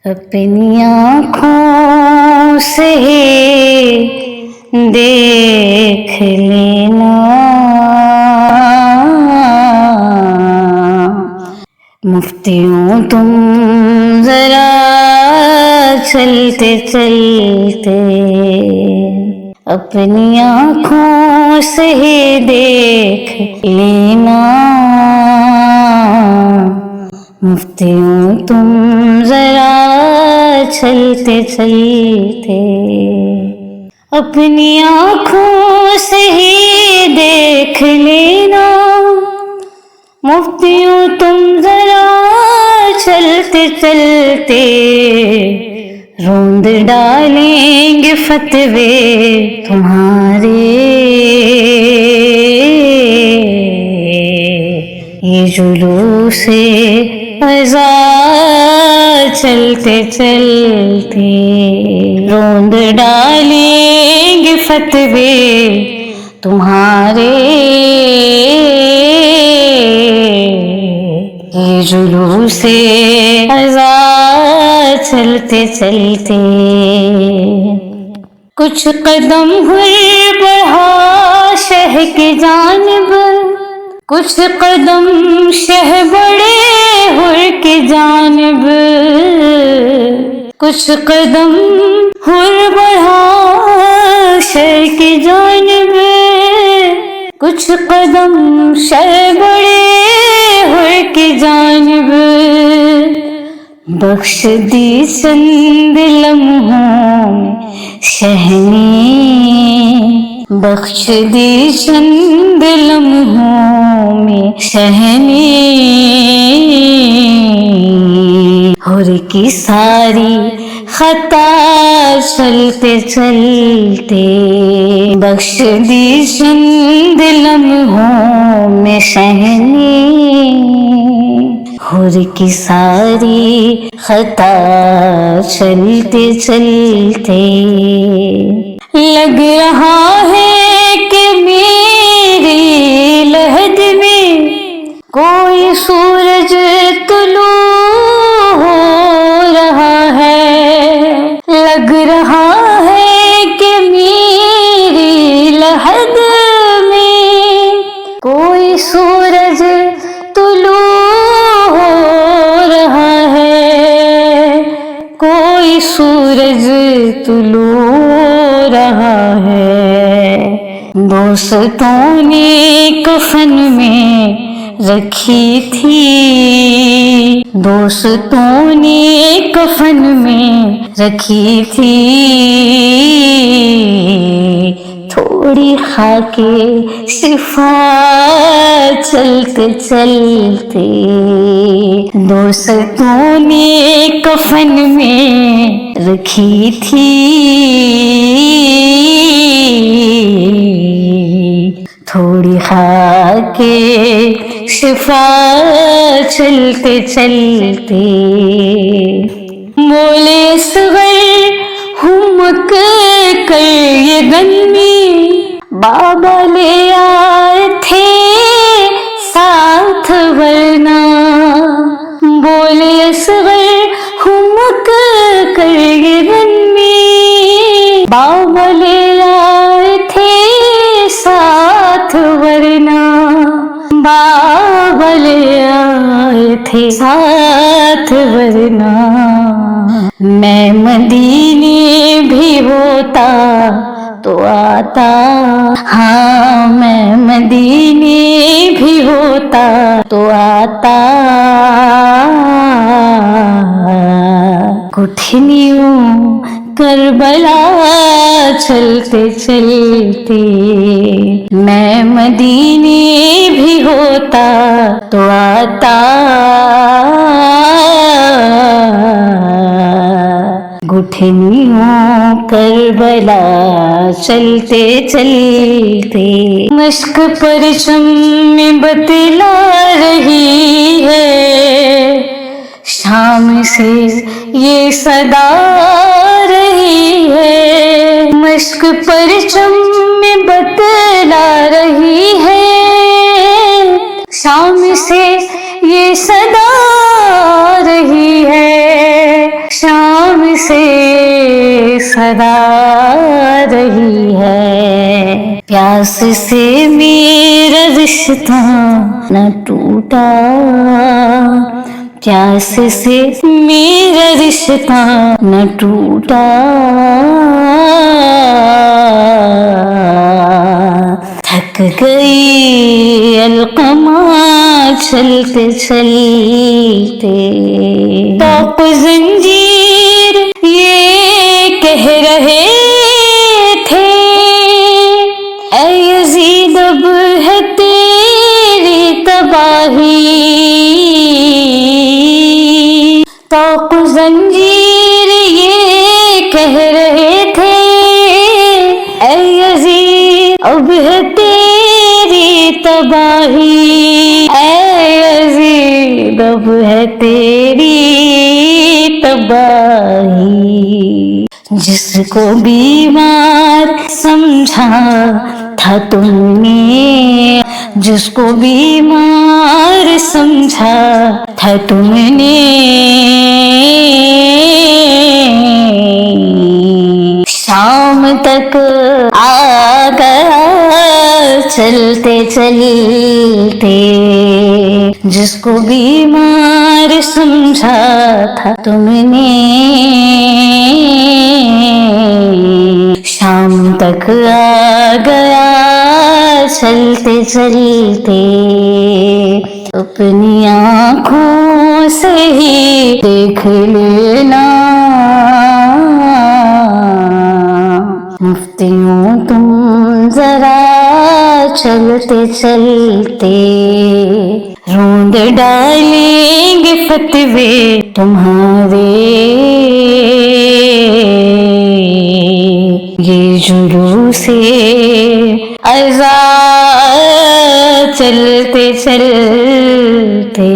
अपनी आँखों से देख लेना, मुफ्तियों तुम जरा चलते चलते, अपनी आँखों से देख लेना, मुफ्तियों तुम जरा चलते चलते, अपनी आँखों से ही देख लेना, मुफ्तियों तुम जरा चलते चलते, रोंद डालेंगे फतवे तुम्हारे, ये जुलूसे अज़ा चलते चलते, रोंद डालेंगे फतवे तुम्हारे, ये जुलूसे अज़ा चलते चलते, कुछ कदम हुए बढ़ा शह की जानिब, कुछ कदम शह बड़े हुर की जानिब, कुछ कदम हुर बढ़ा शह की जानिब, कुछ कदम शह बड़े हुर की जानिब, बख्श दी चंद लम्हों में शहनी, बख्श दी चंद लम्हों में शहनी, हुर की सारी खता चलते चलते, बख्श दी चंद लम्हों में शहनी, हुर की सारी खता चलते चलते, लग रहा है कि मेरी लहद में कोई सूरज तुलू हो रहा है, लग रहा है कि मेरी लहद में कोई सूरज तुलू हो रहा है, कोई सूरज तुलू रहा है, दोस्तों ने कफन में रखी थी, दोस्तों ने कफन में रखी थी, थोड़ी खाके शिफा चलते चलते, दोस्तों ने कफन में रखी थी, थोड़ी खाके शिफा चलते चलते, बोले असगर हुमक कर ये गन्नी, बाबा ले आए थे साथ वरना, बोले असगर हुमक कर ये गन्नी, बाबा ले आए थे साथ वरना, बाबा ले आए थे साथ वरना, मैं मदीने भी होता तो आता, हाँ मैं मदीने भी होता तो आता, कुठनियों करबला चलते चलते, मैं मदीने भी होता तो आता, गुठनियों करबला चलते चलते, मश्क परचम में बतला रही है, शाम से ये सदा रही है, मश्क परचम में बतला रही है, शाम से ये सदा रही है, शाम सदा रही है। प्यास से मेरा रिश्ता न टूटा, प्यास से मेरा रिश्ता न टूटा। थक गई अलकमा चलते चलते, तोप जंजीर ये कह रहे थे, ऐ यज़ीद अब है तेरी तबाही। तोप जंजीर ये कह रहे थे, ऐ यज़ीद अब है तेरी तबाही। ऐ यज़ीद अब है तेरी तबाही। जिसको बीमार समझा था तुमने, जिसको बीमार समझा था तुमने, शाम तक आ गया चलते चलते। जिसको बीमार समझा था तुमने, शाम तक आ गया चलते चलते। अपनी आँखों से ही देख लेना, मुफ्तियों तुम जरा चलते चलते। रोंद डालेंगे फतवे तुम्हारे, ये जुलूसे अज़ा चलते चलते।